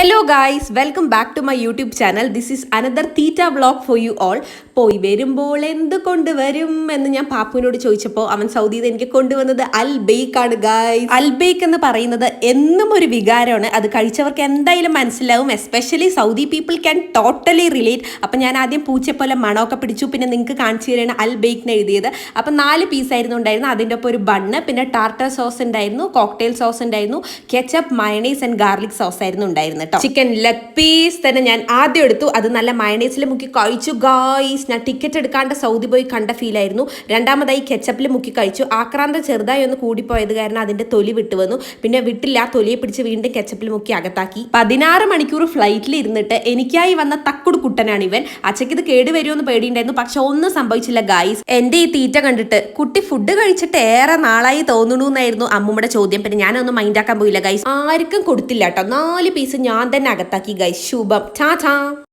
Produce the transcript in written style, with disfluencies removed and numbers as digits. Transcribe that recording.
Hello guys, welcome back to my YouTube channel. This is another Theta vlog for you all. പോയി വരുമ്പോൾ എന്ത് കൊണ്ടുവരും എന്ന് ഞാൻ പാപ്പുവിനോട് ചോദിച്ചപ്പോൾ അവൻ സൗദിയിൽ എനിക്ക് കൊണ്ടുവന്നത് അൽബെയ്ക്ക് ആണ് ഗൈസ്. അൽബെയ്ക്ക് എന്ന് പറയുന്നത് എന്നും ഒരു വികാരമാണ്. അത് കഴിച്ചവർക്ക് എന്തായാലും മനസ്സിലാവും. Especially Saudi people can totally relate. അപ്പം ഞാൻ ആദ്യം പൂച്ചെപ്പോലെ മണമൊക്കെ പിടിച്ചു. പിന്നെ നിങ്ങൾക്ക് കാണിച്ചു തരാണ് അൽബെയ്ക്കിന് എഴുതിയത്. അപ്പം 4 പീസായിരുന്നു ഉണ്ടായിരുന്നു. അതിൻ്റെ ഒപ്പം ഒരു ബണ്ണ്, പിന്നെ ടാർട്ടർ സോസ് ഉണ്ടായിരുന്നു, കോക്ടെയിൽ സോസ് ഉണ്ടായിരുന്നു, ketchup, mayonnaise and garlic sauce ആയിരുന്നു ഉണ്ടായിരുന്നു കേട്ടോ. ചിക്കൻ ലെഗ് പീസ് തന്നെ ഞാൻ ആദ്യം എടുത്തു. അത് നല്ല മയണൈസിൽ മുക്കി കഴിച്ചു ഗായ്സ്. ഞാൻ ടിക്കറ്റ് എടുക്കാണ്ട് സൗദി പോയി കണ്ട ഫീൽ ആയിരുന്നു. രണ്ടാമതായി കെച്ചപ്പിൽ മുക്കി കഴിച്ചു. ആക്രാന്തം ചെറുതായി ഒന്ന് കൂടിപ്പോയത് കാരണം അതിന്റെ തൊലി വിട്ടുവന്നു. പിന്നെ വിട്ടില്ല, തൊലിയെ പിടിച്ച് വീണ്ടും കെച്ചപ്പിൽ മുക്കി അകത്താക്കി. 16 മണിക്കൂർ ഫ്ലൈറ്റിൽ ഇരുന്നിട്ട് എനിക്കായി വന്ന തക്കുട് കുട്ടനാണ് ഇവൻ. അച്ചയ്ക്ക് ഇത് കേടുവരുമെന്ന് പേടിയുണ്ടായിരുന്നു, പക്ഷെ ഒന്നും സംഭവിച്ചില്ല ഗായ്സ്. എന്റെ ഈ തീറ്റ കണ്ടിട്ട് കുട്ടി ഫുഡ് കഴിച്ചിട്ട് ഏറെ നാളായി തോന്നുന്നു എന്നായിരുന്നു അമ്മൂമ്മയുടെ ചോദ്യം. പിന്നെ ഞാനൊന്നും മൈൻഡാക്കാൻ പോയില്ല ഗൈസ്. ആർക്കും കൊടുത്തില്ല കേട്ടോ. 4 പീസ് ഞാൻ തന്നെ അകത്താക്കി ഗൈസ്. ശുഭം. ടാ ടാ.